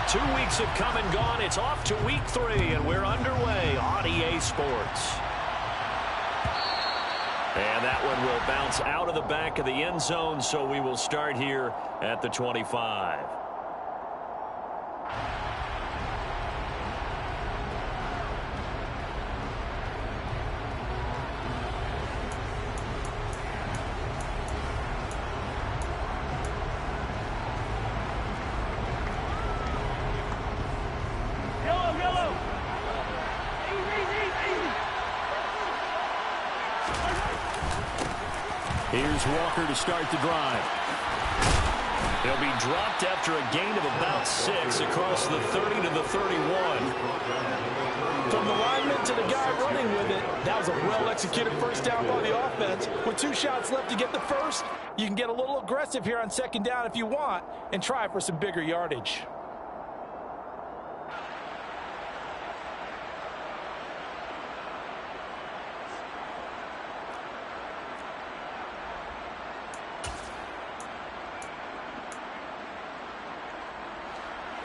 2 weeks have come and gone. It's off to week 3, and we're underway on EA Sports. And that one will bounce out of the back of the end zone, so we will start here at the 25. Here's Walker to start the drive. He'll be dropped after a gain of about 6 across the 30 to the 31. From the lineman to the guy running with it, that was a well-executed first down by the offense. With 2 shots left to get the first, you can get a little aggressive here on second down if you want and try for some bigger yardage.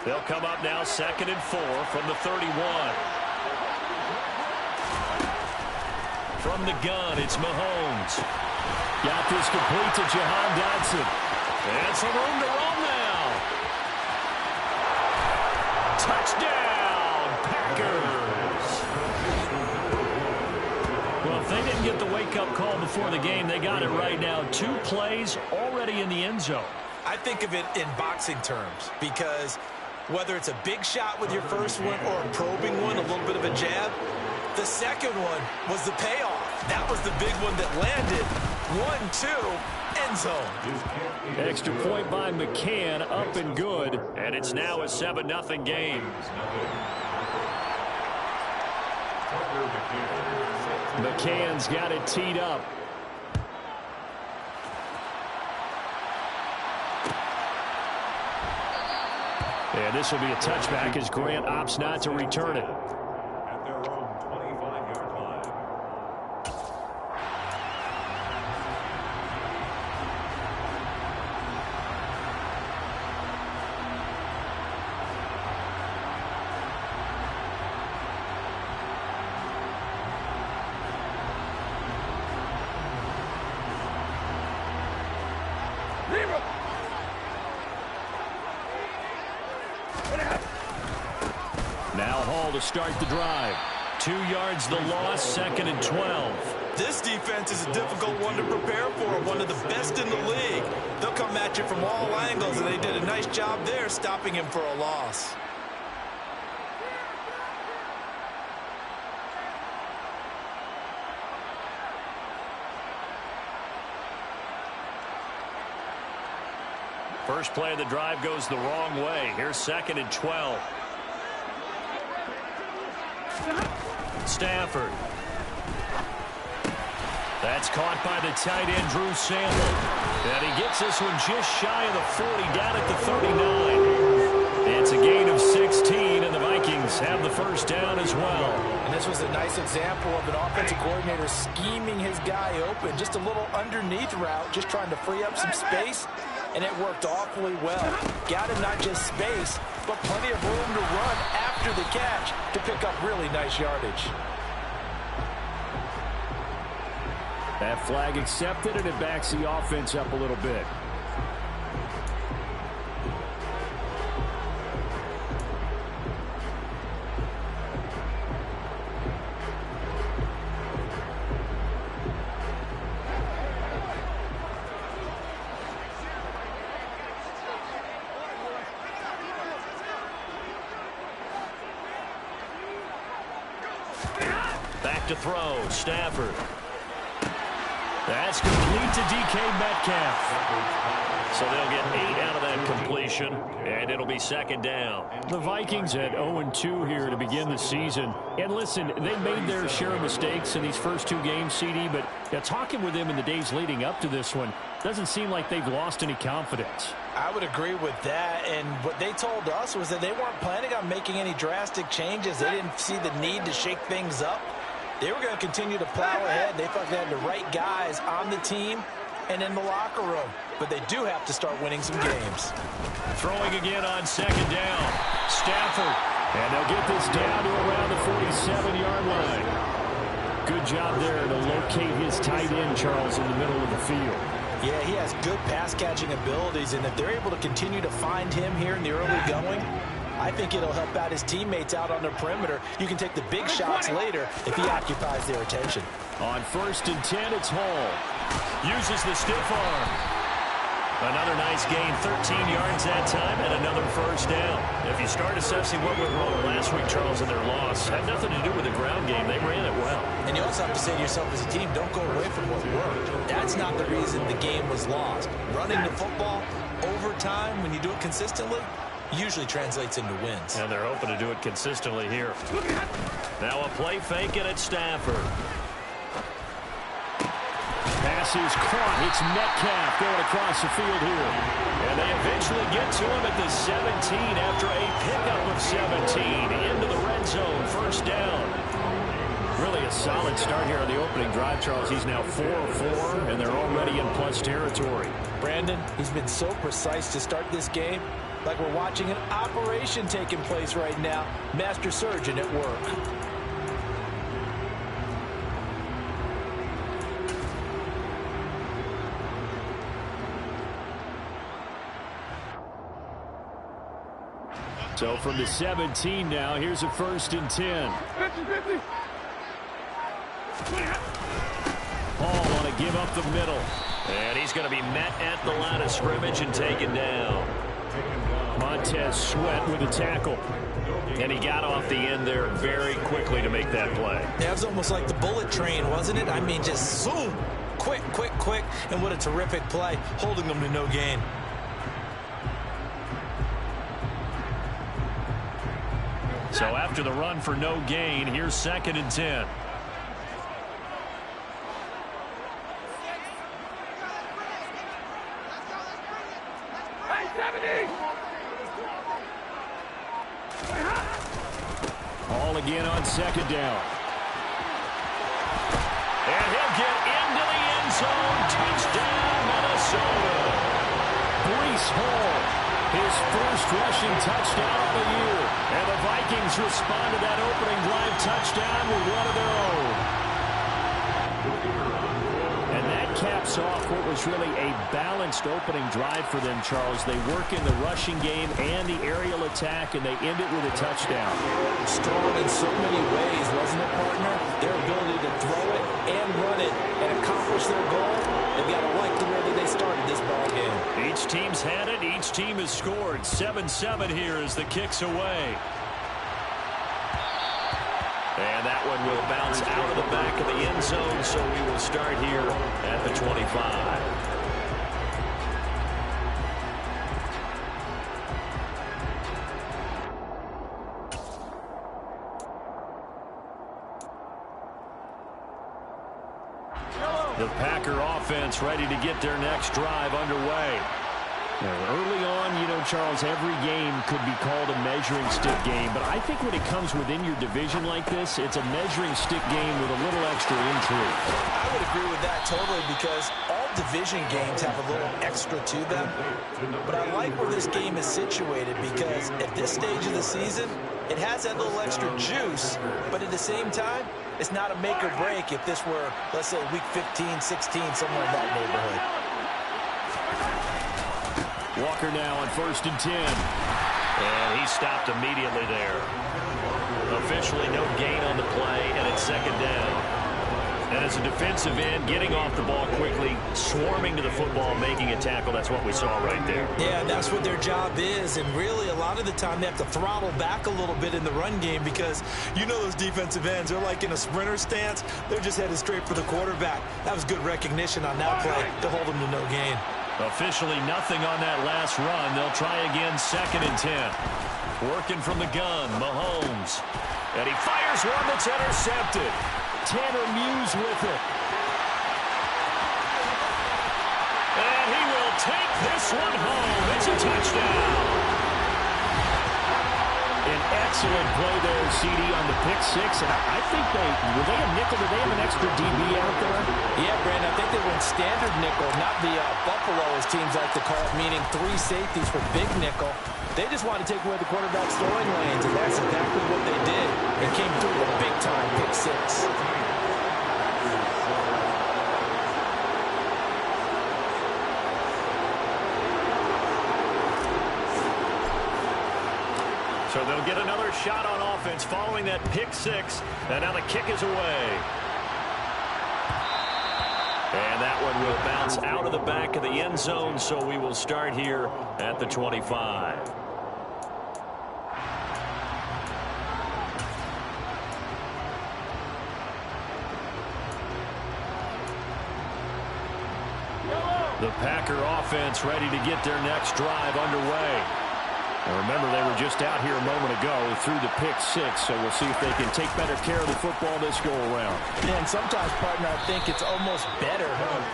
They'll come up now 2nd and 4 from the 31. From the gun, it's Mahomes. Got this complete to Jahan Dotson. And some room to run now. Touchdown, Packers. Well, if they didn't get the wake-up call before the game, they got it right now. 2 plays already in the end zone. I think of it in boxing terms because whether it's a big shot with your first one or a probing one, a little bit of a jab, the second one was the payoff. That was the big one that landed. 1-2, end zone. Extra point by McCann, up and good. And it's now a 7-0 game. McCann's got it teed up. And this will be a touchback as Grant opts not to return it. At their own 25-yard line. Now Hall to start the drive. 2 yards the loss, 2nd and 12. This defense is a difficult one to prepare for, one of the best in the league. They'll come at you from all angles, and they did a nice job there stopping him for a loss. First play of the drive goes the wrong way. Here's 2nd and 12. Stafford. That's caught by the tight end, Drew Sample. And he gets this one just shy of the 40, down at the 39. It's a gain of 16, and the Vikings have the first down as well. And this was a nice example of an offensive coordinator scheming his guy open. Just a little underneath route, just trying to free up some space, and it worked awfully well. Got him not just space, but plenty of room to run after the catch to pick up really nice yardage. That flag accepted, and it backs the offense up a little bit. Back to throw, Stafford. That's complete to DK Metcalf. So they'll get 8 out of that completion, and it'll be 2nd down. The Vikings at 0-2 here to begin the season. And listen, they made their share of mistakes in these first 2 games, CD, but talking with them in the days leading up to this one, doesn't seem like they've lost any confidence. I would agree with that, and what they told us was that they weren't planning on making any drastic changes. They didn't see the need to shake things up. They were going to continue to plow ahead. They thought they had the right guys on the team and in the locker room. But they do have to start winning some games. Throwing again on second down. Stafford. And they'll get this down to around the 47-yard line. Good job there to locate his tight end, Charles, in the middle of the field. Yeah, he has good pass-catching abilities, and if they're able to continue to find him here in the early going, I think it'll help out his teammates out on the perimeter. You can take the big shots later if he occupies their attention. On 1st and 10, it's Hall. Uses the stiff arm. Another nice gain, 13 yards that time, and another first down. If you start assessing what went wrong last week, Charles, in their loss, had nothing to do with the ground game. They ran it well. And you also have to say to yourself as a team, don't go away from what worked. That's not the reason the game was lost. Running the football over time, when you do it consistently, usually translates into wins. And they're hoping to do it consistently here. Now a play fake, and it's Stafford. Pass is caught. It's Metcalf going across the field here. And they eventually get to him at the 17 after a pickup of 17 into the red zone. First down. Really a solid start here on the opening drive, Charles. He's now 4 of 4, and they're already in plus territory. Brandon, he's been so precise to start this game, like we're watching an operation taking place right now. Master surgeon at work. So from the 17 now, here's a 1st and 10. Hall on a give up the middle. And he's going to be met at the line of scrimmage and taken down. Montez Sweat with a tackle. And he got off the end there very quickly to make that play. That was almost like the bullet train, wasn't it? I mean, just zoom. Quick, quick, quick. And what a terrific play, holding them to no gain. So after the run for no gain, here's 2nd and 10. Hall again on 2nd down. And he'll get into the end zone. Touchdown, Minnesota. Breece Hall, his first rushing touchdown of the year. And the Vikings respond to that opening drive touchdown with one of their own. And that caps off what was really a balanced opening drive for them, Charles. They work in the rushing game and the aerial attack, and they end it with a touchdown. Strong in so many ways, wasn't it, partner? Their ability to throw it and run it and accomplish their goal. They've got to like the way that they started this ball game. Each team's had it. Each team has scored. 7-7 here as the kick's away. And that one will bounce out of the back of the end zone, so we will start here at the 25. The Packer offense ready to get their next drive underway. Early on, you know, Charles, every game could be called a measuring stick game. But I think when it comes within your division like this, it's a measuring stick game with a little extra intrigue. I would agree with that totally because all division games have a little extra to them. But I like where this game is situated because at this stage of the season, it has that little extra juice. But at the same time, it's not a make or break if this were, let's say, week 15, 16, somewhere in that neighborhood. Walker now on 1st and 10. And he stopped immediately there. Officially no gain on the play, and it's 2nd down. And as a defensive end, getting off the ball quickly, swarming to the football, making a tackle, that's what we saw right there. Yeah, that's what their job is. And really, a lot of the time, they have to throttle back a little bit in the run game because you know those defensive ends, they're like in a sprinter stance. They're just headed straight for the quarterback. That was good recognition on that play to hold them to no gain. Officially nothing on that last run. They'll try again, 2nd and 10. Working from the gun, Mahomes. And he fires one that's intercepted. Tanner Muse with it. And he will take this one home. It's a touchdown. An Excellent play there, CD, on the pick six. And I think were they a nickel? Did they have an extra DB out there? Yeah, Brandon, I think they went standard nickel, not the Buffalo, as teams like to call it, meaning 3 safeties for big nickel. They just wanted to take away the quarterback's throwing lanes, and that's exactly what they did. It came through a big-time pick six. So they'll get another shot on offense following that pick six. And now the kick is away. And that one will bounce out of the back of the end zone, so we will start here at the 25. The Packer offense ready to get their next drive underway. And remember, they were just out here a moment ago through the pick six, so we'll see if they can take better care of the football this go-around. And sometimes, partner, I think it's almost better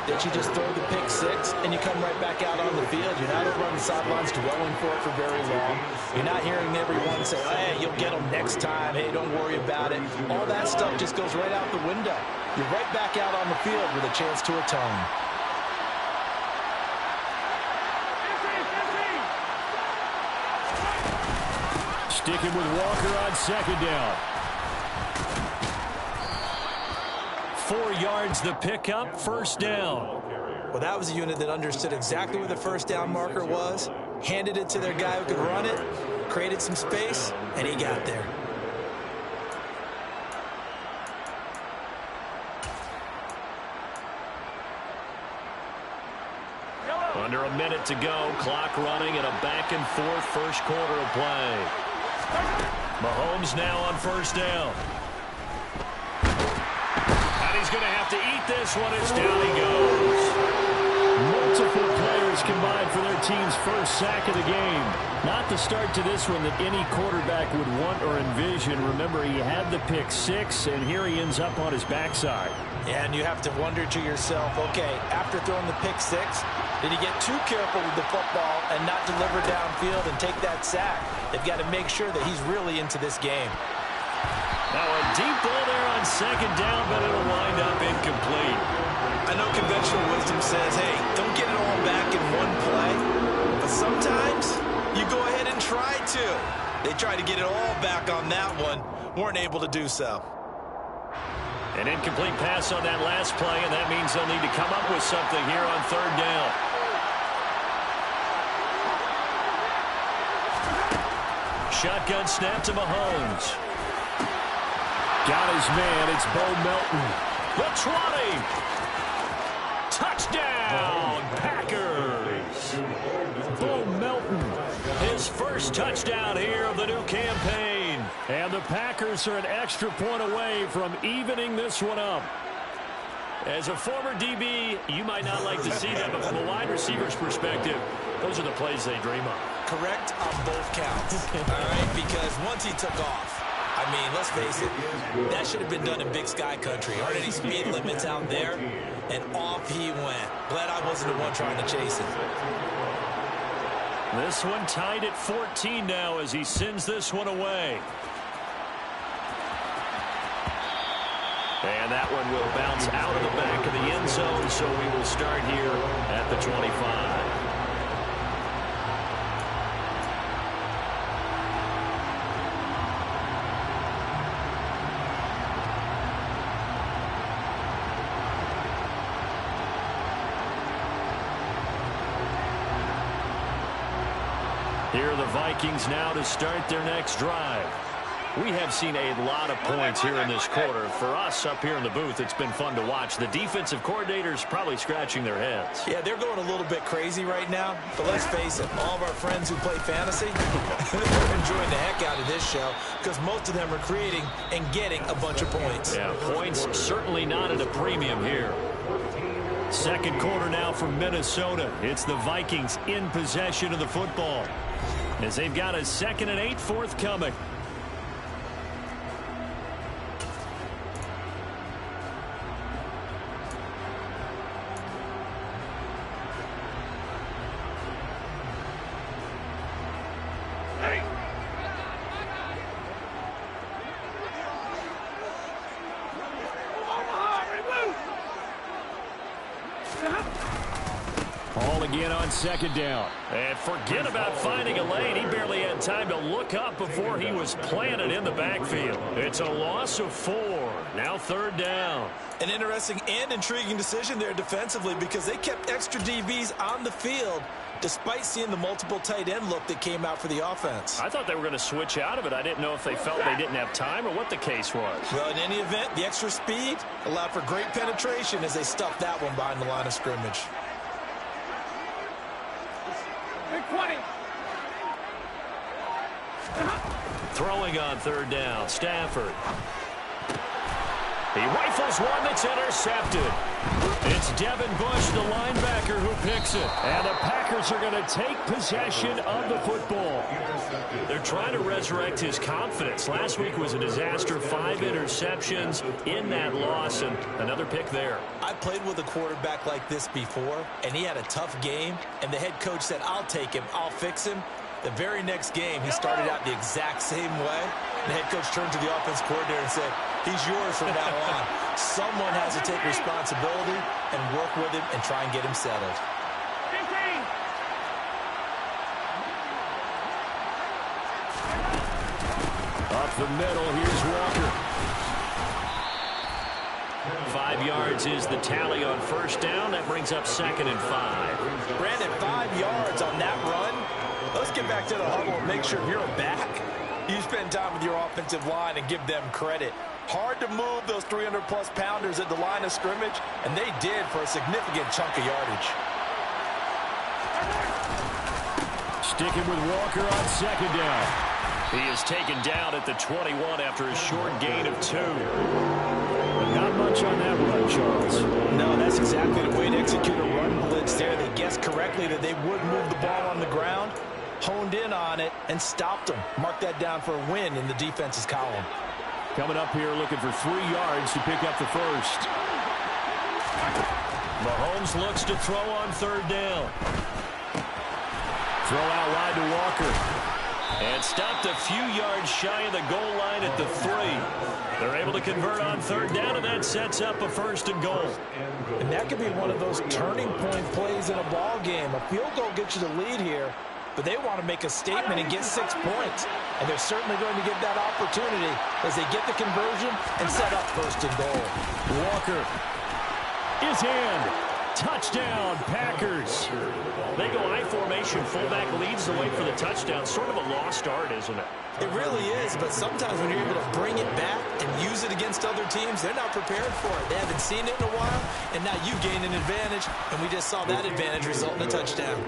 that you just throw the pick six and you come right back out on the field. You're not over on the sidelines dwelling for it for very long. You're not hearing everyone say, hey, you'll get them next time. Hey, don't worry about it. All that stuff just goes right out the window. You're right back out on the field with a chance to atone. Sticking with Walker on second down. 4 yards the pickup, first down. Well, that was a unit that understood exactly where the first down marker was, handed it to their guy who could run it, created some space, and he got there. Under a minute to go, clock running, and a back-and-forth first quarter of play. Mahomes now on first down. And he's going to have to eat this one. It's down he goes. Multiple players combined for their team's first sack of the game. Not the start to this one that any quarterback would want or envision. Remember, he had the pick six, and here he ends up on his backside. Yeah, and you have to wonder to yourself, okay, after throwing the pick six, did he get too careful with the football and not deliver downfield and take that sack? They've got to make sure that he's really into this game. Now a deep ball there on second down, but it'll wind up incomplete. I know conventional wisdom says, hey, don't get it all back in one play. But sometimes you go ahead and try to. They tried to get it all back on that one. Weren't able to do so. An incomplete pass on that last play, and that means they'll need to come up with something here on third down. Shotgun snap to Mahomes. Got his man. It's Bo Melton. The 20. Touchdown, Packers. Bo Melton. His first touchdown here of the new campaign. And the Packers are an extra point away from evening this one up. As a former DB, you might not like to see that, but from a wide receiver's perspective, those are the plays they dream of. Correct on both counts, all right? Because once he took off, I mean, let's face it, that should have been done in Big Sky Country. Aren't any speed limits out there? And off he went. Glad I wasn't the one trying to chase it. This one tied at 14 now as he sends this one away. And that one will bounce out of the back of the end zone, so we will start here at the 25. Here are the Vikings now to start their next drive. We have seen a lot of points here in this quarter. For us up here in the booth, it's been fun to watch. The defensive coordinators probably scratching their heads. Yeah, they're going a little bit crazy right now. But let's face it, all of our friends who play fantasy, they're enjoying the heck out of this show because most of them are creating and getting a bunch of points. Yeah, points certainly not at a premium here. Second quarter now from Minnesota. It's the Vikings in possession of the football as they've got a 2nd and 8 forthcoming. ball again on second down. And forget about finding a lane. He barely had time to look up before he was planted in the backfield. It's a loss of 4. Now third down. An interesting and intriguing decision there defensively because they kept extra DBs on the field despite seeing the multiple tight end look that came out for the offense. I thought they were going to switch out of it. I didn't know if they felt they didn't have time or what the case was. Well, in any event, the extra speed allowed for great penetration as they stuffed that one behind the line of scrimmage. Throwing on third down, Stafford. He rifles one that's intercepted. It's Devin Bush, the linebacker, who picks it. And the Packers are going to take possession of the football. They're trying to resurrect his confidence. Last week was a disaster. 5 interceptions in that loss, and another pick there. I played with a quarterback like this before, and he had a tough game, and the head coach said, I'll take him, I'll fix him. The very next game, he started out the exact same way. The head coach turned to the offense coordinator and said, he's yours from now on. Someone has to take responsibility and work with him and try and get him settled. 15. Up the middle, here's Walker. 5 yards is the tally on first down. That brings up 2nd and 5. Brandon, 5 yards on that run. Let's get back to the huddle and make sure you're back. You spend time with your offensive line and give them credit. Hard to move those 300-plus pounders at the line of scrimmage, and they did for a significant chunk of yardage. Sticking with Walker on second down. He is taken down at the 21 after a short gain of 2. Not much on that run, Charles. No, that's exactly the way to execute a run blitz there. They guessed correctly that they would move the ball on the ground, honed in on it, and stopped them. Mark that down for a win in the defense's column. Coming up here looking for 3 yards to pick up the first. Mahomes looks to throw on third down. Throw out wide to Walker. And stopped a few yards shy of the goal line at the 3. They're able to convert on third down, and that sets up a 1st and goal. And that could be one of those turning point plays in a ball game. A field goal gets you the lead here, but they want to make a statement and get 6 points. And they're certainly going to get that opportunity as they get the conversion and set up 1st and goal. Walker is in. Touchdown, Packers. They go I formation. Fullback leads the way for the touchdown. Sort of a lost art, isn't it? It really is, but sometimes when you're able to bring it back and use it against other teams, they're not prepared for it. They haven't seen it in a while, and now you gain an advantage, and we just saw that advantage result in a touchdown.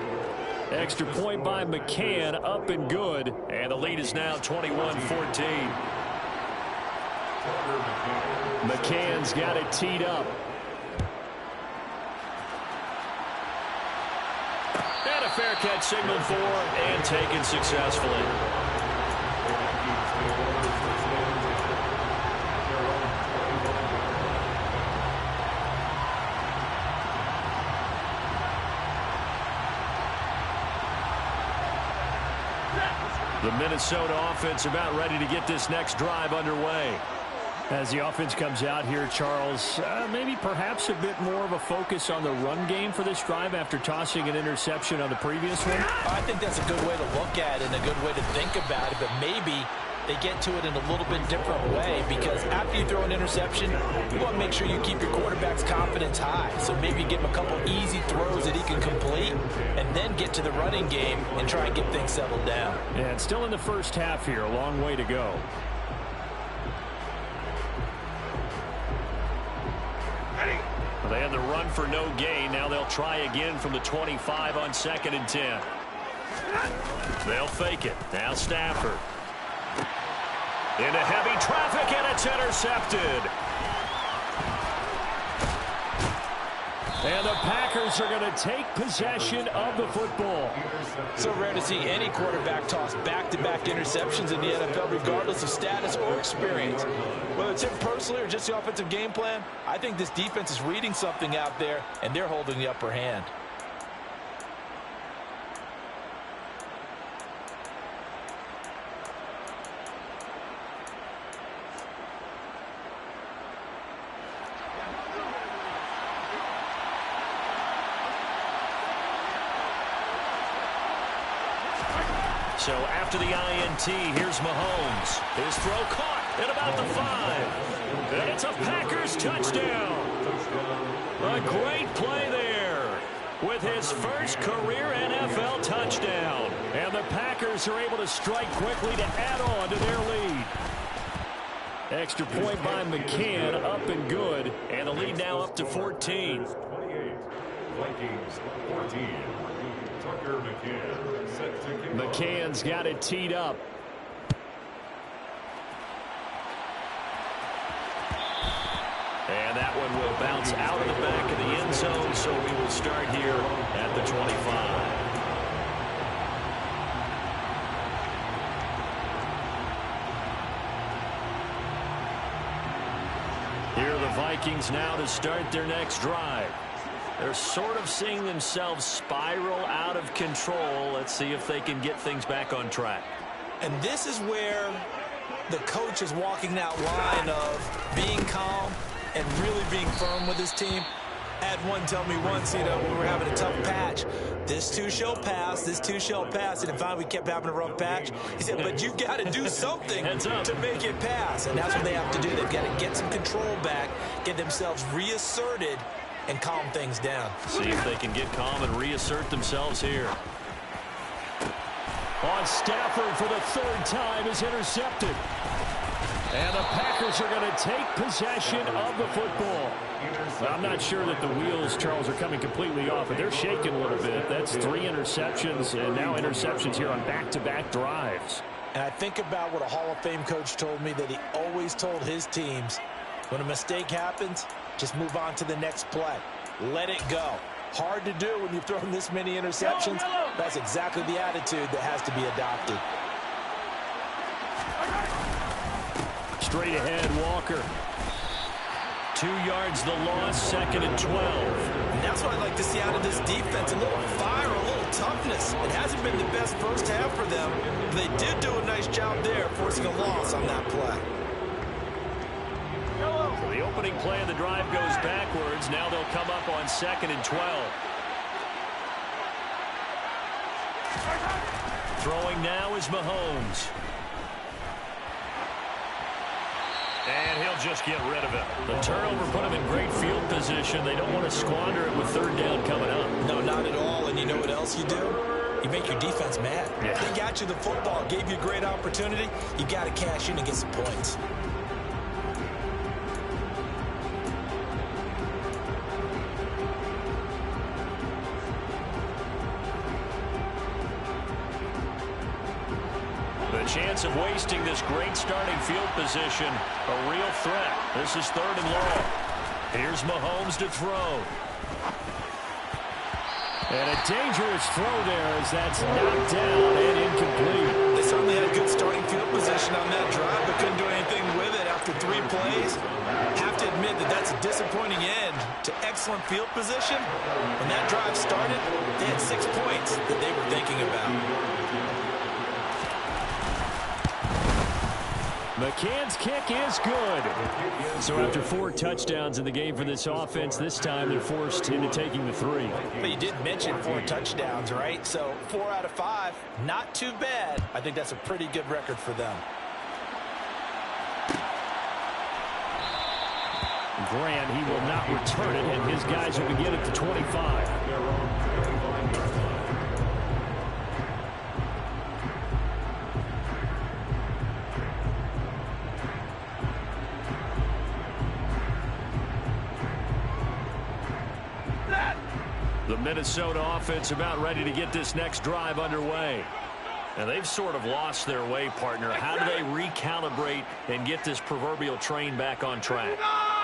Extra point by McCann, up and good. And the lead is now 21-14. McCann's got it teed up. And a fair catch signaled for and taken successfully. The Minnesota offense about ready to get this next drive underway. As the offense comes out here, Charles, maybe perhaps a bit more of a focus on the run game for this drive after tossing an interception on the previous one? I think that's a good way to look at it and a good way to think about it, but maybe they get to it in a little bit different way because after you throw an interception, you want to make sure you keep your quarterback's confidence high. So maybe give him a couple easy throws that he can complete and then get to the running game and try and get things settled down. And still in the first half here, a long way to go. They had the run for no gain. Now they'll try again from the 25 on 2nd and 10. They'll fake it. Now Stafford. Into heavy traffic, and it's intercepted. And the Packers are going to take possession of the football. So rare to see any quarterback toss back-to-back interceptions in the NFL, regardless of status or experience. Whether it's him personally or just the offensive game plan, I think this defense is reading something out there, and they're holding the upper hand. So after the INT, here's Mahomes. His throw caught at about the 5. And it's a Packers touchdown. A great play there with his first career NFL touchdown. And the Packers are able to strike quickly to add on to their lead. Extra point by McCann, up and good. And the lead now up to 14. 28. Vikings 14. Tucker McCann set to kick off. McCann's got it teed up. And that one will bounce out of the back of the end zone, so we will start here at the 25. Here are the Vikings now to start their next drive. They're sort of seeing themselves spiral out of control. Let's see if they can get things back on track. And this is where the coach is walking that line of being calm and really being firm with his team. I had one tell me once, when we were having a tough patch, this too shall pass, this too shall pass. And finally we kept having a rough patch. He said, but you've got to do something to make it pass. And that's what they have to do. They've got to get some control back, get themselves reasserted, and calm things down. See if they can get calm and reassert themselves here. On Stafford for the 3rd time is intercepted. And the Packers are going to take possession of the football. I'm not sure that the wheels, Charles, are coming completely off, but they're shaking a little bit. That's 3 interceptions, and now interceptions here on back-to-back drives. And I think about what a Hall of Fame coach told me, that he always told his teams, when a mistake happens, just move on to the next play. Let it go. Hard to do when you've thrown this many interceptions. That's exactly the attitude that has to be adopted. Straight ahead, Walker. 2 yards the loss, 2nd and 12. And that's what I like to see out of this defense. A little fire, a little toughness. It hasn't been the best first half for them. But they did do a nice job there, forcing a loss on that play. So the opening play of the drive goes backwards. Now they'll come up on 2nd and 12. Throwing now is Mahomes. And he'll just get rid of it. The turnover put him in great field position. They don't want to squander it with 3rd down coming up. No, not at all. And you know what else you do? You make your defense mad. Yeah. They got you the football, gave you a great opportunity. You got to cash in and get some points. The chance of wasting this great starting field position, a real threat. This is 3rd and long. Here's Mahomes to throw. And a dangerous throw there as that's knocked down and incomplete. They certainly had a good starting field position on that drive, but couldn't do anything with it after 3 plays. Have to admit that that's a disappointing end to excellent field position. When that drive started, they had 6 points that they were thinking about. McCann's kick is good. So after 4 touchdowns in the game for this offense, this time they're forced into taking the 3. But you did mention 4 touchdowns, right? So 4 out of 5, not too bad. I think that's a pretty good record for them. Grant, he will not return it, and his guys will begin at the 25. The Minnesota offense about ready to get this next drive underway. And they've sort of lost their way, partner. How do they recalibrate and get this proverbial train back on track?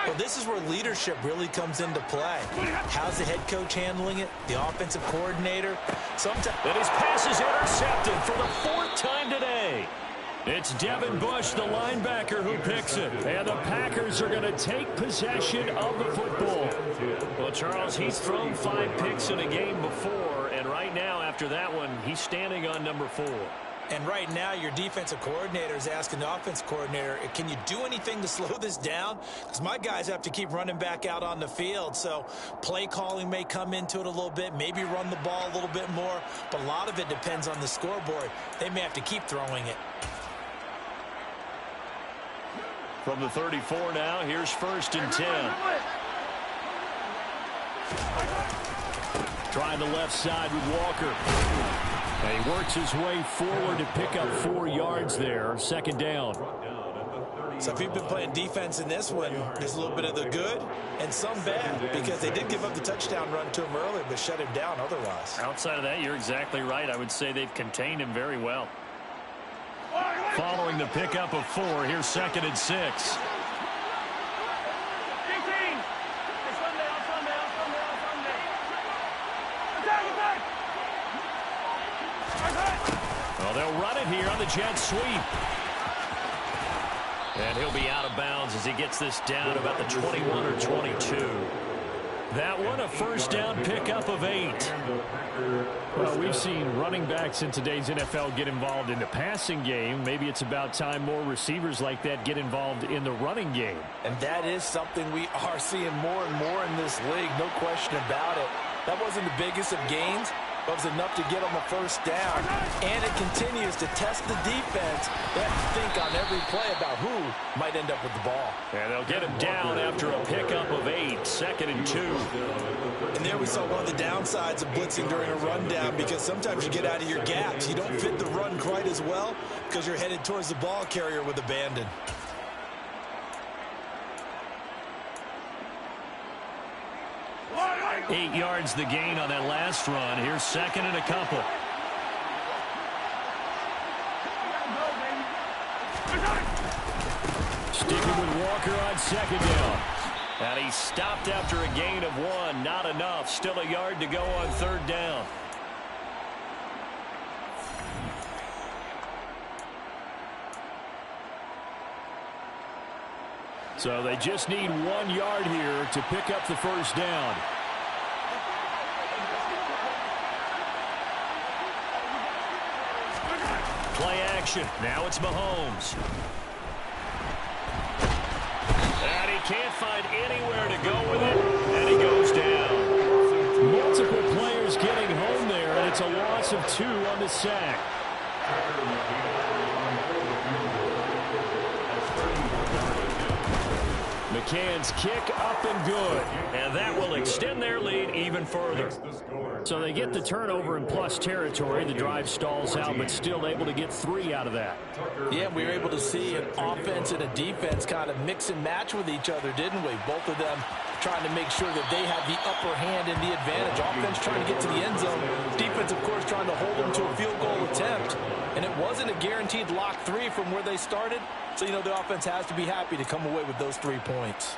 Well, this is where leadership really comes into play. How's the head coach handling it? The offensive coordinator? Sometimes. And his pass is intercepted for the 4th time today. It's Devin Bush, the linebacker, who picks it. And the Packers are going to take possession of the football. Well, Charles, he's thrown 5 picks in a game before, and right now, after that one, he's standing on number 4. And right now, your defensive coordinator is asking the offense coordinator, can you do anything to slow this down? Because my guys have to keep running back out on the field. So play calling may come into it a little bit, maybe run the ball a little bit more. But a lot of it depends on the scoreboard. They may have to keep throwing it. From the 34 now, here's 1st and 10. Trying the left side with Walker. And he works his way forward to pick up 4 yards there. 2nd down. So if you've been playing defense in this one, there's a little bit of the good and some bad, because they did give up the touchdown run to him earlier, but shut him down otherwise. Outside of that, you're exactly right. I would say they've contained him very well. Following the pickup of 4, here's 2nd and 6. Well, they'll run it here on the jet sweep. And he'll be out of bounds as he gets this down about the 21 or 22. That one, a 1st down pickup of 8. Well, we've seen running backs in today's NFL get involved in the passing game. Maybe it's about time more receivers like that get involved in the running game. And that is something we are seeing more and more in this league, no question about it. That wasn't the biggest of gains, but it was enough to get on the 1st down. And it continues to test the defense. They have to think on every play about who might end up with the ball. And they'll get him down after a pickup of 8, 2nd and 2. And there we saw one of the downsides of blitzing during a rundown, because sometimes you get out of your gaps. You don't fit the run quite as well because you're headed towards the ball carrier with abandon. Eight yards the gain on that last run. Here's 2nd and a couple. Sticking with Walker on 2nd down. And he stopped after a gain of 1. Not enough. Still a yard to go on 3rd down. So they just need 1 yard here to pick up the 1st down. Play action. Now it's Mahomes. And he can't find anywhere to go with it. And he goes down. Multiple players getting home there, and it's a loss of 2 on the sack. McCann's kick up and good. And that will extend their lead even further. So they get the turnover in plus territory. The drive stalls out, but still able to get 3 out of that. Yeah, we were able to see an offense and a defense kind of mix and match with each other, didn't we? Both of them trying to make sure that they have the upper hand and the advantage. Offense trying to get to the end zone. Defense, of course, trying to hold them to a field goal attempt. And it wasn't a guaranteed lock 3 from where they started. So, you know, the offense has to be happy to come away with those 3 points.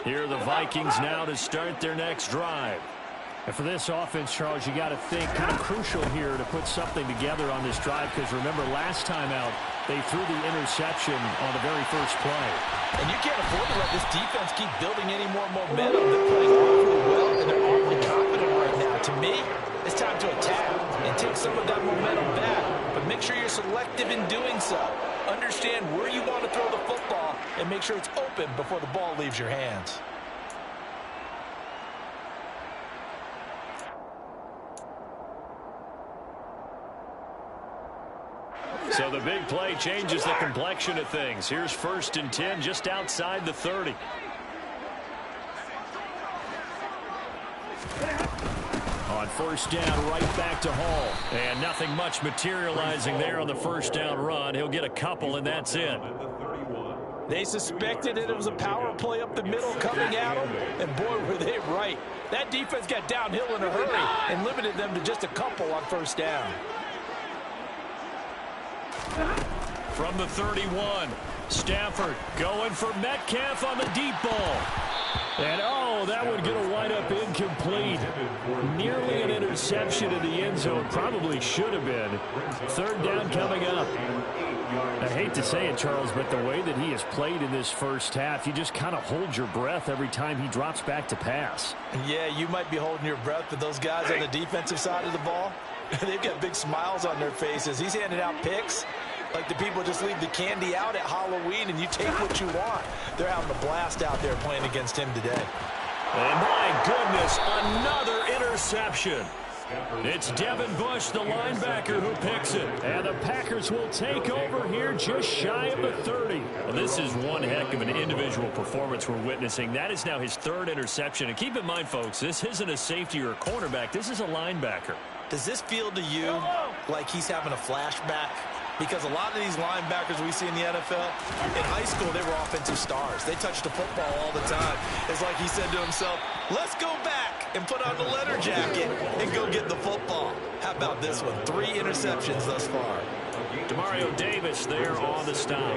Here are the Vikings now to start their next drive. And for this offense, Charles, you got to think kind of crucial here to put something together on this drive, because remember last time out they threw the interception on the very first play. And you can't afford to let this defense keep building any more momentum. They're playing awfully well, and they're awfully confident right now. To me, it's time to attack and take some of that momentum back. But make sure you're selective in doing so. Understand where you want to throw the football and make sure it's open before the ball leaves your hands. So the big play changes the complexion of things. Here's 1st and 10 just outside the 30. On 1st down, right back to Hall. And nothing much materializing there on the 1st down run. He'll get a couple, and that's it. They suspected it was a power play up the middle coming at them, and boy, were they right. That defense got downhill in a hurry and limited them to just a couple on 1st down. From the 31, Stafford going for Metcalf on the deep ball. And, oh, that one going to wind up incomplete. Nearly an interception in the end zone. Probably should have been. 3rd down coming up. I hate to say it, Charles, but the way that he has played in this first half, you just kind of hold your breath every time he drops back to pass. Yeah, you might be holding your breath, but those guys on the defensive side of the ball, they've got big smiles on their faces. He's handing out picks like the people just leave the candy out at Halloween and you take what you want. They're having a blast out there playing against him today. And my goodness, another interception. It's Devin Bush, the linebacker, who picks it. And the Packers will take over here just shy of the 30. Well, this is one heck of an individual performance we're witnessing. That is now his third interception. And keep in mind, folks, this isn't a safety or a cornerback. This is a linebacker. Does this feel to you like he's having a flashback? Because a lot of these linebackers we see in the NFL, in high school, they were offensive stars. They touched the football all the time. It's like he said to himself, let's go back and put on the leather jacket and go get the football. How about this one? 3 interceptions thus far. Demario Davis there on the stop.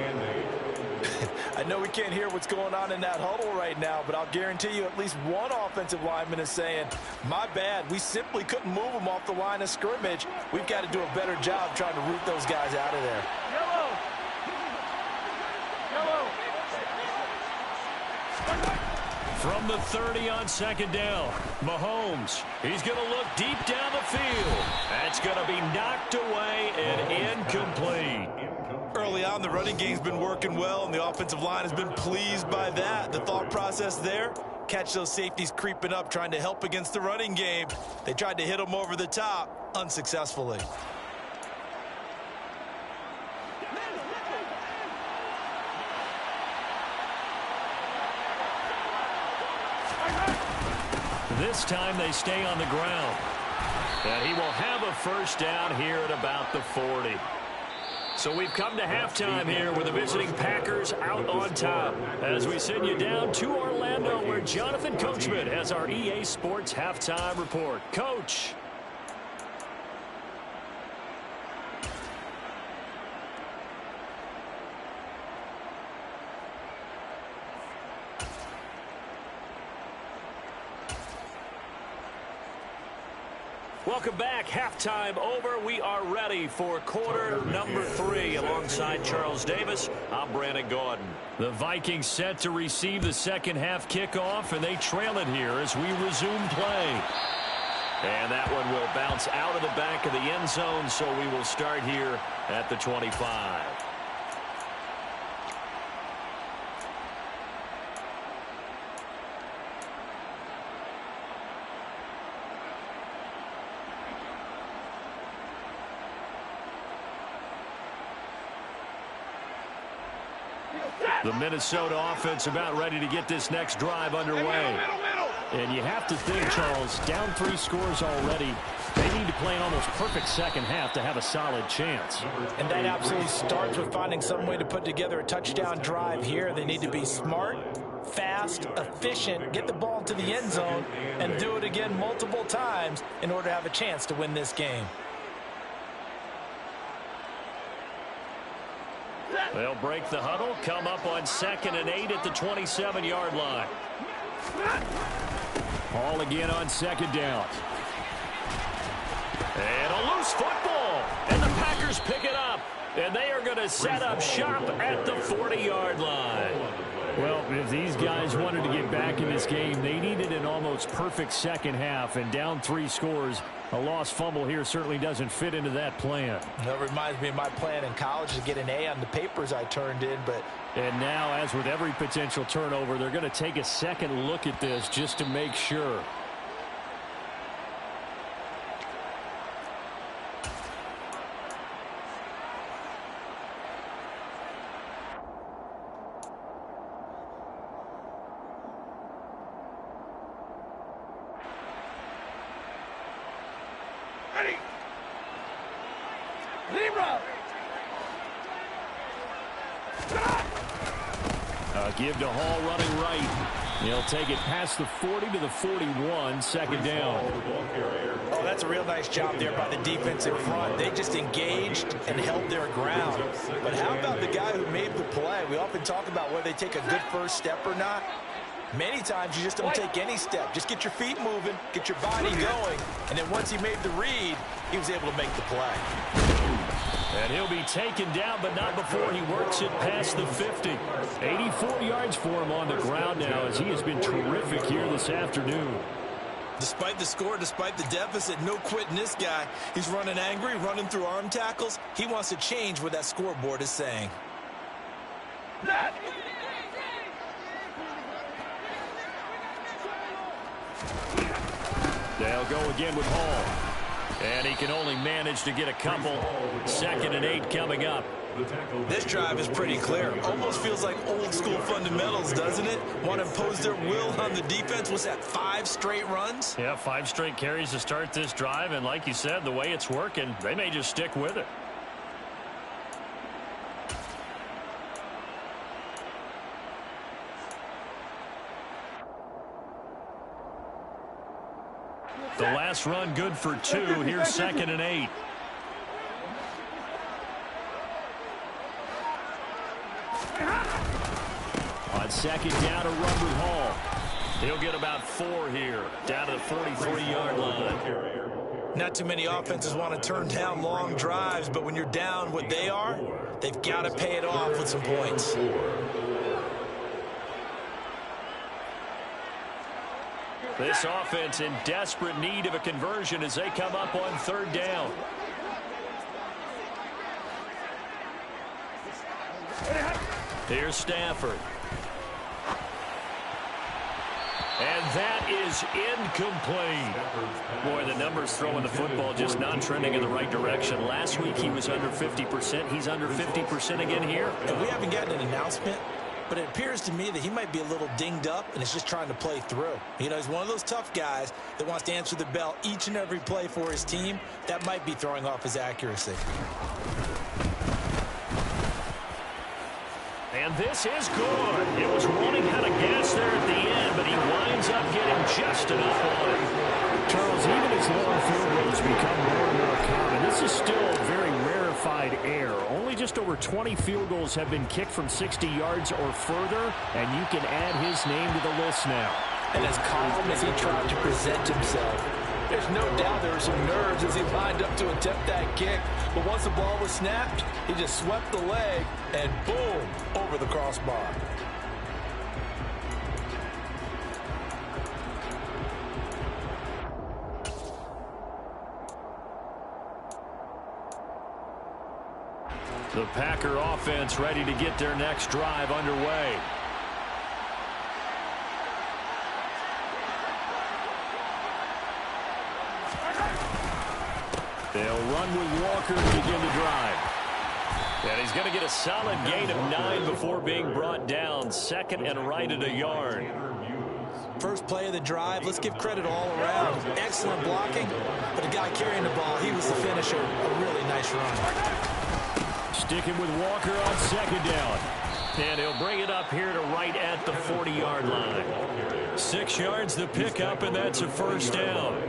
I know we can't hear what's going on in that huddle right now, but I'll guarantee you at least one offensive lineman is saying, my bad, we simply couldn't move them off the line of scrimmage. We've got to do a better job trying to root those guys out of there. Yellow. From the 30 on second down, Mahomes, he's going to look deep down the field. That's going to be knocked away and incomplete. Early on, the running game's been working well, and the offensive line has been pleased by that. The thought process there, catch those safeties creeping up, trying to help against the running game. They tried to hit them over the top, unsuccessfully. This time they stay on the ground. And he will have a first down here at about the 40. So we've come to halftime here with the visiting Packers out on top. As we send you down to Orlando, where Jonathan Coachman has our EA Sports halftime report. Coach. Welcome back. Halftime over. We are ready for quarter number 3. Alongside Charles Davis, I'm Brandon Gordon. The Vikings set to receive the second half kickoff, and they trail it here as we resume play. And that one will bounce out of the back of the end zone, so we will start here at the 25. The Minnesota offense about ready to get this next drive underway. And you have to think, Charles, down 3 scores already. They need to play an almost perfect second half to have a solid chance. And that absolutely starts with finding some way to put together a touchdown drive here. They need to be smart, fast, efficient, get the ball to the end zone, and do it again multiple times in order to have a chance to win this game. They'll break the huddle, come up on 2nd and 8 at the 27-yard line. Ball again on second down. And a loose football. And the Packers pick it up. And they are going to set up shop at the 40-yard line. Well, if these guys wanted to get back in this game, they needed an almost perfect second half. And down 3 scores, a lost fumble here certainly doesn't fit into that plan. That reminds me of my plan in college to get an A on the papers I turned in. And now, as with every potential turnover, they're going to take a second look at this just to make sure. Give to Hall running right. He'll take it past the 40 to the 41, second down. Oh, that's a real nice job there by the defense in front. They just engaged and held their ground. But how about the guy who made the play? We often talk about whether they take a good first step or not. Many times you just don't take any step. Just get your feet moving, get your body going, and then once he made the read, he was able to make the play. And he'll be taken down, but not before he works it past the 50. 84 yards for him on the ground now, as he has been terrific here this afternoon. Despite the score, despite the deficit, no quitting this guy. He's running angry, running through arm tackles. He wants to change what that scoreboard is saying. They'll go again with Hall. And he can only manage to get a couple. 2nd and 8 coming up. This drive is pretty clear. Almost feels like old school fundamentals, doesn't it? Want to impose their will on the defense. What's that, 5 straight runs? Yeah, 5 straight carries to start this drive. And like you said, the way it's working, they may just stick with it. The last run good for 2. Here's 2nd and 8. On 2nd down, a run with Hall. He'll get about 4 here, down to the 43-yard line. Not too many offenses want to turn down long drives, but when you're down what they are, they've got to pay it off with some points. This offense in desperate need of a conversion as they come up on 3rd down. Here's Stafford. And that is incomplete. Boy, the numbers throwing the football just not trending in the right direction. Last week he was under 50%. He's under 50% again here. And we haven't gotten an announcement, but it appears to me that he might be a little dinged up and is just trying to play through. You know, he's one of those tough guys that wants to answer the bell each and every play for his team. That might be throwing off his accuracy. And this is good. It was running out of gas there at the end, but he winds up getting just enough on it. Charles, even as long field goals become more and more common, this is still a very rarefied air. Only just over 20 field goals have been kicked from 60 yards or further, and you can add his name to the list now. And as calm as he tried to present himself, there's no doubt there were some nerves as he lined up to attempt that kick. But once the ball was snapped, he just swept the leg and boom, over the crossbar. The Packer offense ready to get their next drive underway. They'll run with Walker to begin the drive. And he's going to get a solid gain of 9 before being brought down. 2nd and right at a yard. First play of the drive, let's give credit all around. Excellent blocking, but the guy carrying the ball, he was the finisher. A really nice run. Sticking with Walker on 2nd down. And he'll bring it up here to right at the 40-yard line. 6 yards the pickup, and that's a first down.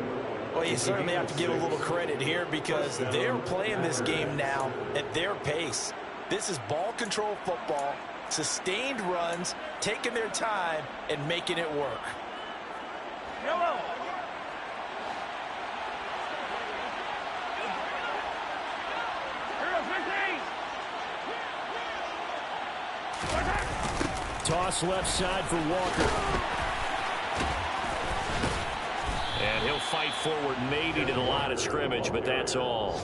Well, you certainly have to give a little credit here because they're playing this game now at their pace. This is ball control football, sustained runs, taking their time, and making it work. Toss left side for Walker. And he'll fight forward maybe to the line of scrimmage, but that's all.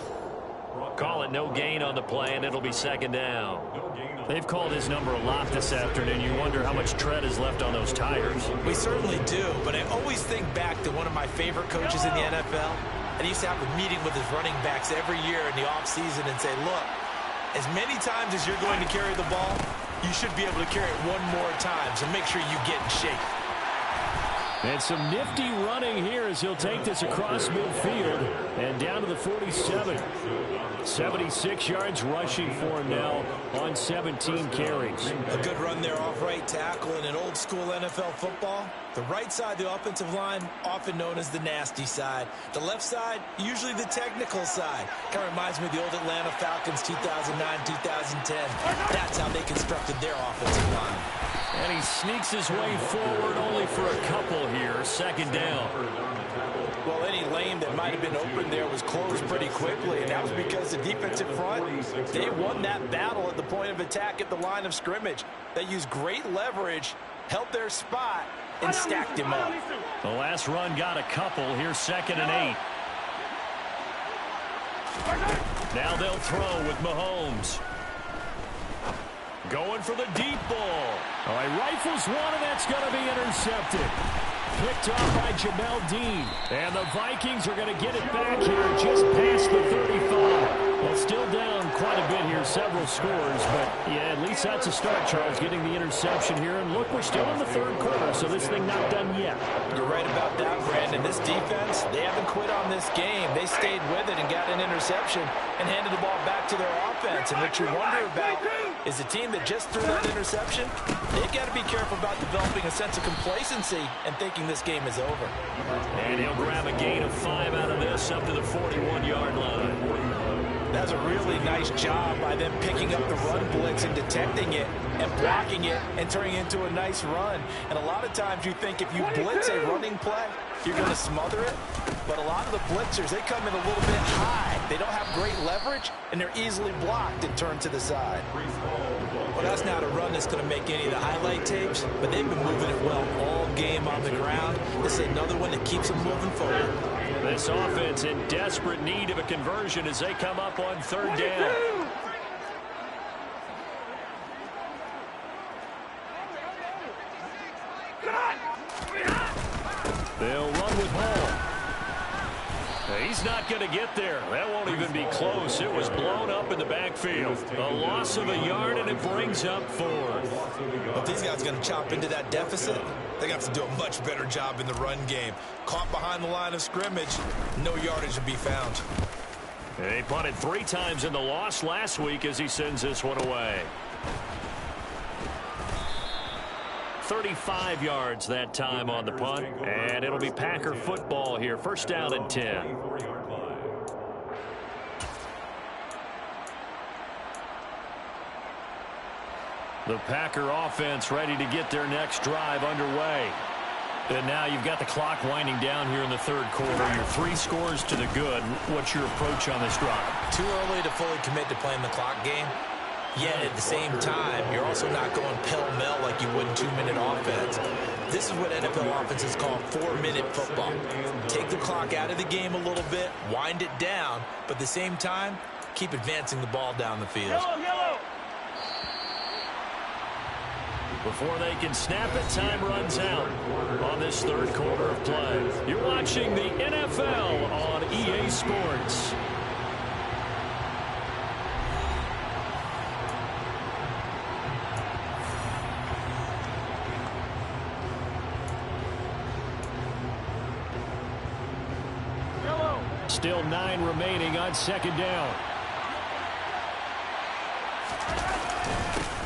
Call it no gain on the play, and it'll be 2nd down. They've called his number a lot this afternoon. You wonder how much tread is left on those tires. We certainly do, but I always think back to one of my favorite coaches in the NFL. And he used to have a meeting with his running backs every year in the offseason and say, look, as many times as you're going to carry the ball, you should be able to carry it one more time, so make sure you get in shape. And some nifty running here as he'll take this across midfield and down to the 47. 76 yards rushing for him now on 17 carries. A good run there off right tackle in an old school NFL football. The right side of the offensive line, often known as the nasty side. The left side, usually the technical side. Kind of reminds me of the old Atlanta Falcons 2009-2010. That's how they constructed their offensive line. And he sneaks his way forward only for a couple here. Second down. Well, any lane that might have been open there was closed pretty quickly, and that was because the defensive front, they won that battle at the point of attack at the line of scrimmage. They used great leverage, held their spot, and stacked him up. The last run got a couple. Here's 2nd and 8. Now they'll throw with Mahomes. Going for the deep ball. All right, rifles one, and that's going to be intercepted. Picked off by Jamel Dean. And the Vikings are going to get it back here just past the 35. Well, still down quite a bit here, several scores. But, yeah, at least that's a start, Charles, getting the interception here. And look, we're still in the 3rd quarter, so this thing not done yet. You're right about that, Brandon. This defense, they haven't quit on this game. They stayed with it and got an interception and handed the ball back to their offense. And what you wonder about is the team that just threw that interception, they've got to be careful about developing a sense of complacency and thinking this game is over. And he'll grab a gain of 5 out of this up to the 41-yard line. That's a really nice job by them picking up the run blitz and detecting it and blocking it and turning it into a nice run. And a lot of times you think if you blitz a running play, you're going to smother it. But a lot of the blitzers, they come in a little bit high. They don't have great leverage, and they're easily blocked and turned to the side. Well, that's not a run that's going to make any of the highlight tapes, but they've been moving it well all game on the ground. This is another one that keeps them moving forward. This offense in desperate need of a conversion as they come up on 3rd down. They'll run with Hall. He's not going to get there. That won't even be close. It was blown up in the backfield. A loss of a yard, and it brings up 4. If these guys are going to chop into that deficit, they got to do a much better job in the run game. Caught behind the line of scrimmage, no yardage to be found. He punted 3 times in the loss last week as he sends this one away. 35 yards that time on the punt, and it'll be Packer football here. 1st down and 10. The Packer offense ready to get their next drive underway. And now you've got the clock winding down here in the 3rd quarter. You're 3 scores to the good. What's your approach on this drive? Too early to fully commit to playing the clock game. Yet at the same time, you're also not going pell-mell like you would in 2-minute offense. This is what NFL offenses call 4-minute football. Take the clock out of the game a little bit, wind it down, but at the same time, keep advancing the ball down the field. Yellow. Before they can snap it, time runs out on this 3rd quarter of play. You're watching the NFL on EA Sports. Still 9 remaining on 2nd down.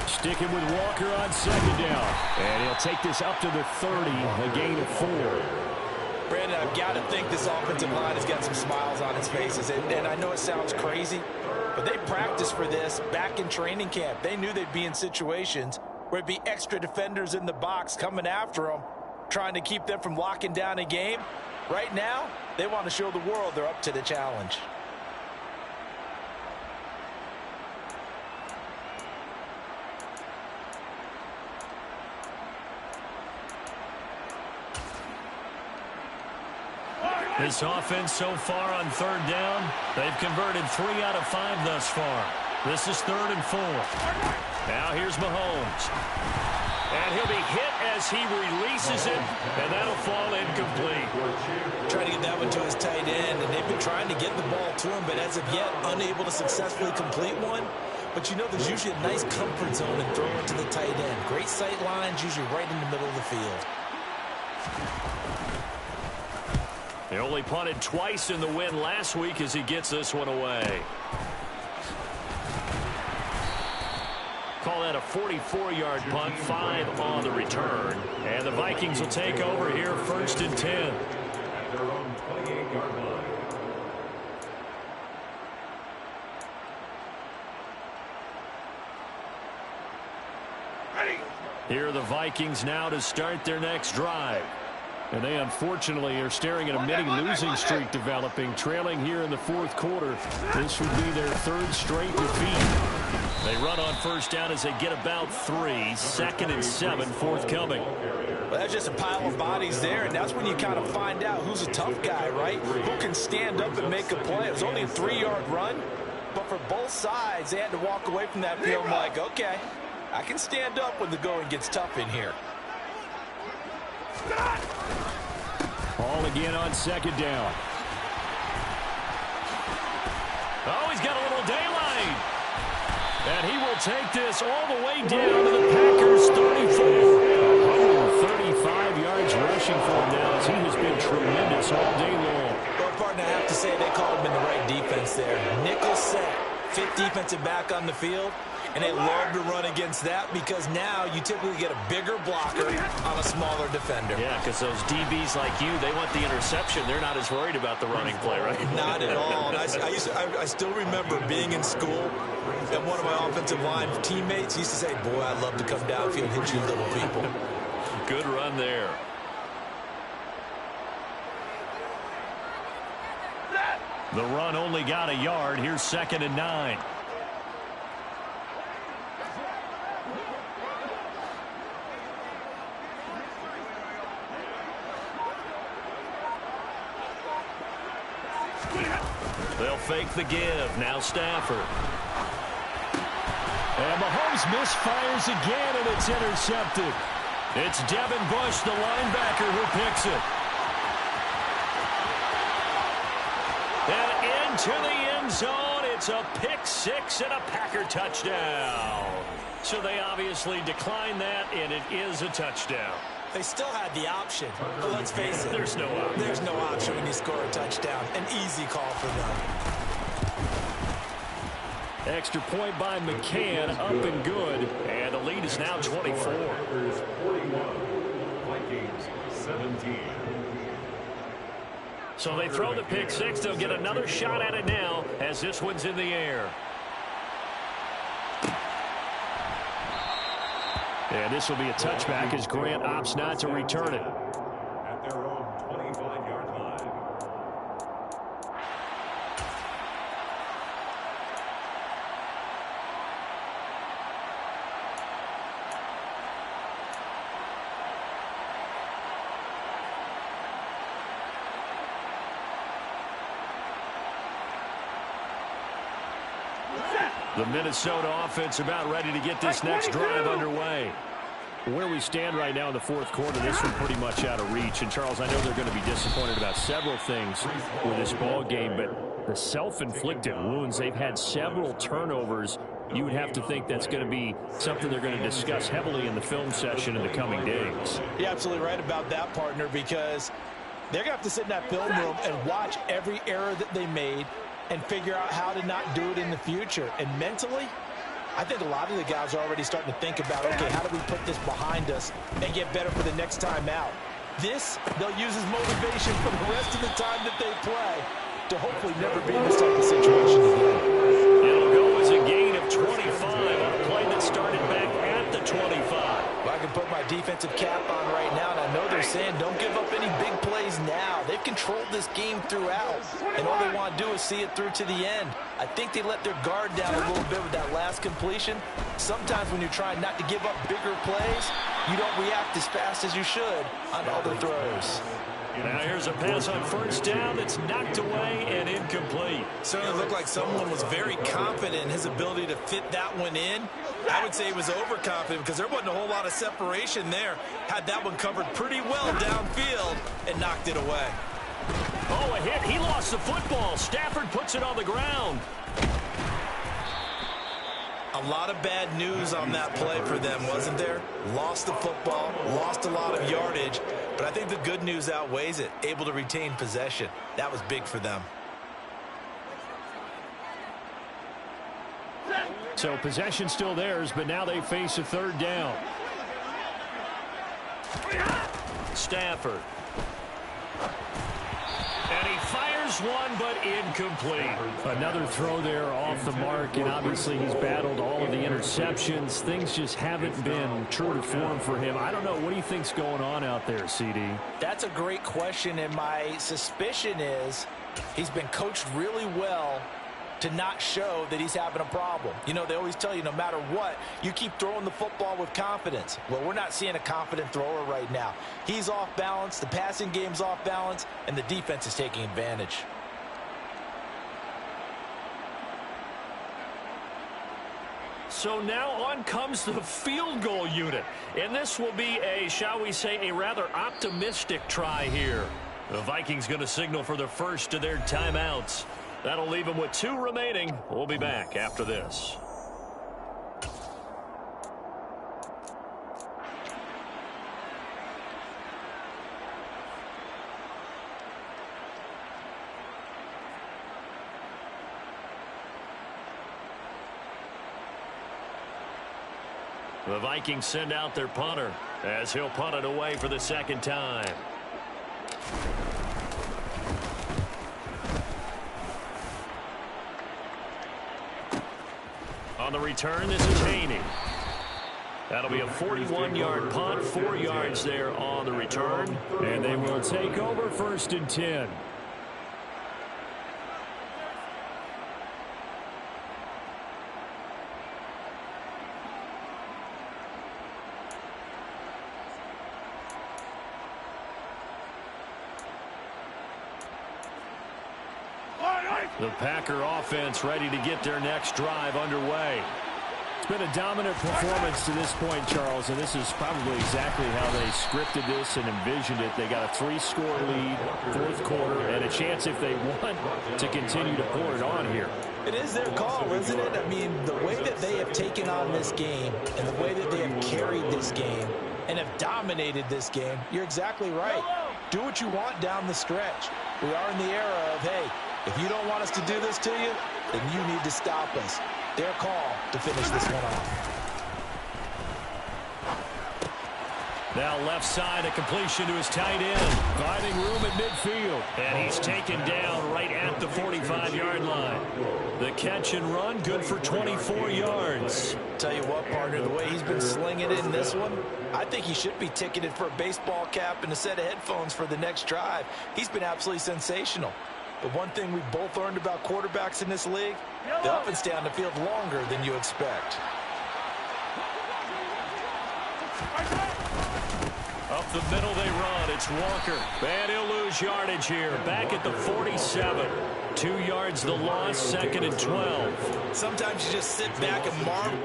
Sticking with Walker on 2nd down. And he'll take this up to the 30, a gain of 4. Brandon, I've got to think this offensive line has got some smiles on its faces. And I know it sounds crazy, but they practiced for this back in training camp. They knew they'd be in situations where it'd be extra defenders in the box coming after them, trying to keep them from locking down a game. Right now, they want to show the world they're up to the challenge. This offense so far on 3rd down, they've converted 3 out of 5 thus far. This is 3rd and 4. Now here's Mahomes. And he'll be hit as he releases it, and that'll fall incomplete. Trying to get that one to his tight end, and they've been trying to get the ball to him, but as of yet, unable to successfully complete one. But you know, there's usually a nice comfort zone in throwing to the tight end. Great sight lines, usually right in the middle of the field. He only punted twice in the win last week as he gets this one away. Call that a 44-yard punt, 5 on the return. And the Vikings will take over here, 1st and 10. At their own 28-yard line. Here are the Vikings now to start their next drive. And they unfortunately are staring at a mini losing streak developing, trailing here in the fourth quarter. This would be their third straight defeat. They run on first down as they get about 3. 2nd and 7 forthcoming. Well, that's just a pile of bodies there, and that's when you kind of find out who's a tough guy, right? Who can stand up and make a play. It was only a 3-yard run, but for both sides, they had to walk away from that field like, okay, I can stand up when the going gets tough in here. Ball again on 2nd down. Oh, he's got a little daylight. And he will take this all the way down to the Packers' 34. 135 yards rushing for him now as he has been tremendous all day long. Well, partner, I have to say they called him in the right defense there. Nickel set, 5th defensive back on the field. And they love to run against that because now you typically get a bigger blocker on a smaller defender. Yeah, because those DBs like you, they want the interception. They're not as worried about the running play, right? Not at all. And I still remember being in school, and one of my offensive line teammates used to say, boy, I'd love to come downfield and hit you little people. Good run there. The run only got a yard. Here's 2nd and 9. They'll fake the give. Now Stafford. And Mahomes misfires again, and it's intercepted. It's Devin Bush, the linebacker, who picks it. And into the end zone. It's a pick 6 and a Packer touchdown. So they obviously declined that, and it is a touchdown. They still had the option, but let's face it. There's no option. There's no option when you score a touchdown. An easy call for them. Extra point by McCann, up and good. And the lead is now 24. Packers 41, Vikings 17. So they throw the pick 6. They'll get another shot at it now as this one's in the air. And this will be a touchback as Grant opts not to return it. At their own 25-yard line. The Minnesota offense about ready to get this next drive underway. Where we stand right now in the fourth quarter, this one pretty much out of reach. And, Charles, I know they're going to be disappointed about several things with this ball game, but the self-inflicted wounds, they've had several turnovers. You would have to think that's going to be something they're going to discuss heavily in the film session in the coming days. You're absolutely right about that, partner, because they're going to have to sit in that film room and watch every error that they made and figure out how to not do it in the future. And mentally, I think a lot of the guys are already starting to think about, okay, how do we put this behind us and get better for the next time out? This, they'll use as motivation for the rest of the time that they play to hopefully never be in this type of situation again. It'll go as a gain of 25 on a play that started back at the 25. Well, I can put my defensive cap on right now, and I know they're saying don't give up any big plays now. They've controlled this game throughout, and all they want to do is see it through to the end. I think they let their guard down a little bit with that last completion. Sometimes when you're trying not to give up bigger plays, you don't react as fast as you should on other throws. Now here's a pass on first down that's knocked away and incomplete. Certainly looked like someone was very confident in his ability to fit that one in. I would say he was overconfident because there wasn't a whole lot of separation there. Had that one covered pretty well downfield and knocked it away. Oh, a hit. He lost the football. Stafford puts it on the ground. A lot of bad news on that play for them, wasn't there? Lost the football, lost a lot of yardage, but I think the good news outweighs it. Able to retain possession. That was big for them. So possession still theirs, but now they face a third down. Stafford. And he fires Here's one, but incomplete. Another throw there off the mark, and obviously he's battled all of the interceptions. Things just haven't been true to form for him. I don't know. What do you think's going on out there, CD? That's a great question, and my suspicion is he's been coached really well to not show that he's having a problem. You know, they always tell you no matter what, you keep throwing the football with confidence. Well, we're not seeing a confident thrower right now. He's off balance, the passing game's off balance, and the defense is taking advantage. So now on comes the field goal unit. And this will be a, shall we say, a rather optimistic try here. The Vikings going to signal for the first of their timeouts. That'll leave them with 2 remaining. We'll be back after this. The Vikings send out their punter as he'll punt it away for the second time. On the return, this is Haney. That'll be a 41-yard punt, 4 yards there on the return. And they will take over 1st and 10. The Packer offense ready to get their next drive underway. It's been a dominant performance to this point, Charles, and this is probably exactly how they scripted this and envisioned it. They got a 3-score lead, 4th quarter, and a chance if they want to continue to pour it on here. It is their call, isn't it? I mean, the way that they have taken on this game and the way that they have carried this game and have dominated this game, you're exactly right. Do what you want down the stretch. We are in the era of, hey, if you don't want us to do this to you, then you need to stop us. Their call to finish this one off. Now left side, a completion to his tight end. Finding room at midfield. And he's taken down right at the 45-yard line. The catch and run, good for 24 yards. Tell you what, partner, the way he's been slinging in this one, I think he should be ticketed for a baseball cap and a set of headphones for the next drive. He's been absolutely sensational. But one thing we've both learned about quarterbacks in this league, they often stay on the field longer than you expect. Up the middle they run. It's Walker. And he'll lose yardage here. Back at the 47. 2 yards the loss, 2nd and 12. Sometimes you just sit back and marvel.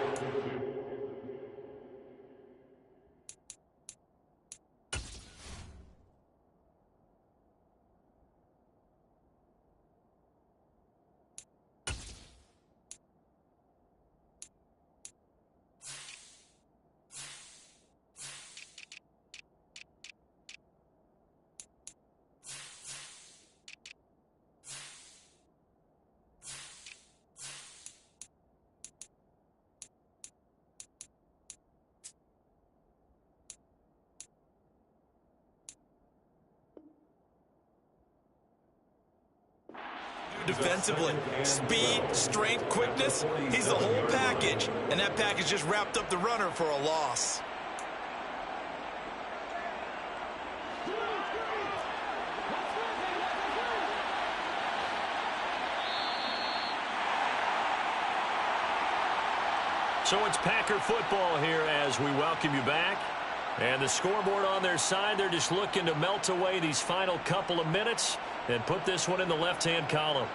Defensively, speed, strength, quickness, he's the whole package, and that package just wrapped up the runner for a loss. So it's Packer football here as we welcome you back. And the scoreboard on their side, they're just looking to melt away these final couple of minutes and put this one in the left-hand column.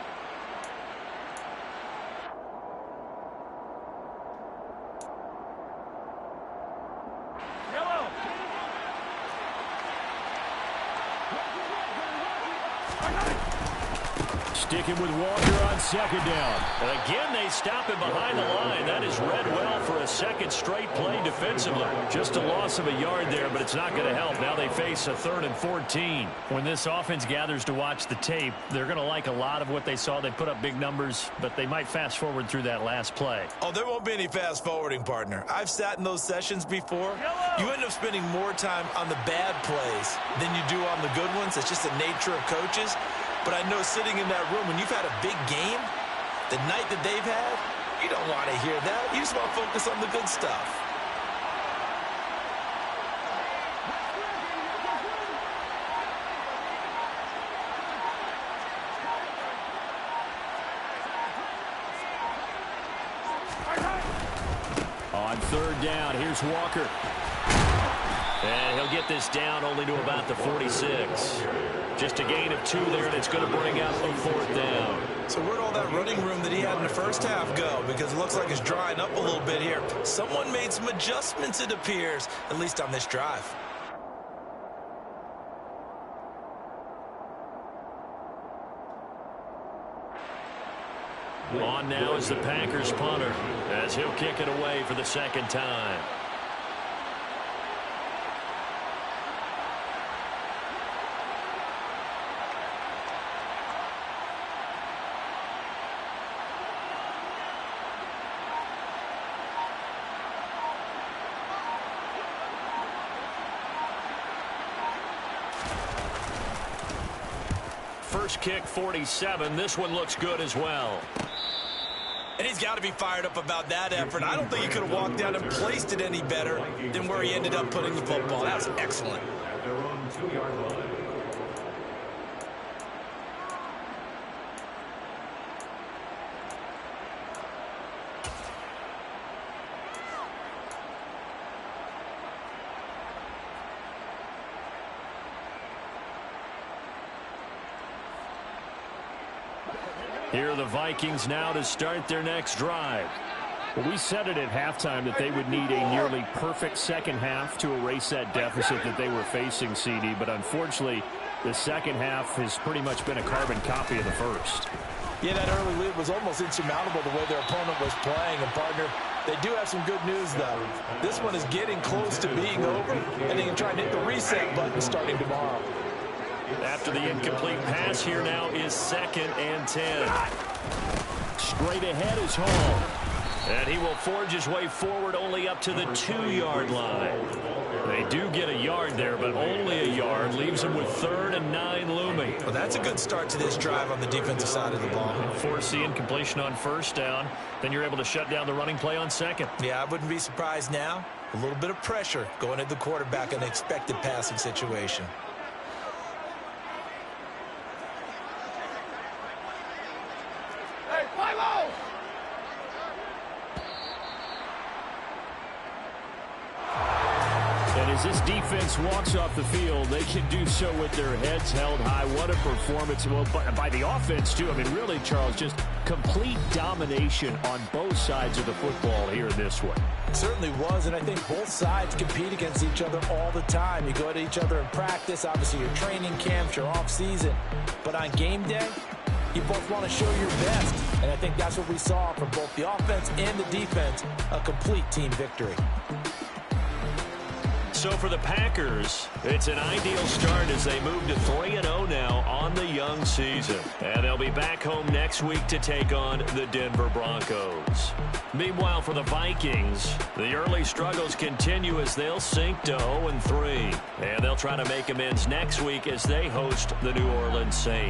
Sticking with Walker on 2nd down. And again, they stop him behind the line. That is read well for a second straight play defensively. Just a loss of a yard there, but it's not going to help. Now they face a 3rd and 14. When this offense gathers to watch the tape, they're going to like a lot of what they saw. They put up big numbers, but they might fast forward through that last play. Oh, there won't be any fast forwarding, partner. I've sat in those sessions before. You end up spending more time on the bad plays than you do on the good ones. It's just the nature of coaches. But I know sitting in that room, when you've had a big game, the night that they've had, you don't want to hear that. You just want to focus on the good stuff. On third down, here's Walker. And he'll get this down only to about the 46. Just a gain of 2 there, and it's going to bring up a 4th down. So where'd all that running room that he had in the first half go? Because it looks like it's drying up a little bit here. Someone made some adjustments, it appears, at least on this drive. On now is the Packers punter, as he'll kick it away for the 2nd time. First kick, 47. This one looks good as well. And he's got to be fired up about that effort. I don't think he could have walked down and placed it any better than where he ended up putting the football. That was excellent. At their own 2-yard line. Here are the Vikings now to start their next drive. Well, we said it at halftime that they would need a nearly perfect second half to erase that deficit that they were facing, CD. But unfortunately, the second half has pretty much been a carbon copy of the first. Yeah, that early lead was almost insurmountable the way their opponent was playing. And, partner, they do have some good news, though. This one is getting close to being over, and they can try and hit the reset button starting tomorrow. After the incomplete pass, here now is 2nd and 10. Straight ahead is Hall. And he will forge his way forward only up to the 2-yard line. They do get a yard there, but only a yard. Leaves them with 3rd and 9 looming. Well, that's a good start to this drive on the defensive side of the ball. Force the incompletion on 1st down. Then you're able to shut down the running play on 2nd. Yeah, I wouldn't be surprised now. A little bit of pressure going at the quarterback in an expected passing situation. As this defense walks off the field, they can do so with their heads held high. What a performance. Well, by the offense, too. I mean, really, Charles, just complete domination on both sides of the football here in this one. It certainly was, and I think both sides compete against each other all the time. You go at each other in practice, obviously your training camps, your off-season. But on game day, you both want to show your best. And I think that's what we saw from both the offense and the defense, a complete team victory. So for the Packers, it's an ideal start as they move to 3-0 now on the young season. And they'll be back home next week to take on the Denver Broncos. Meanwhile, for the Vikings, the early struggles continue as they'll sink to 0-3. And they'll try to make amends next week as they host the New Orleans Saints.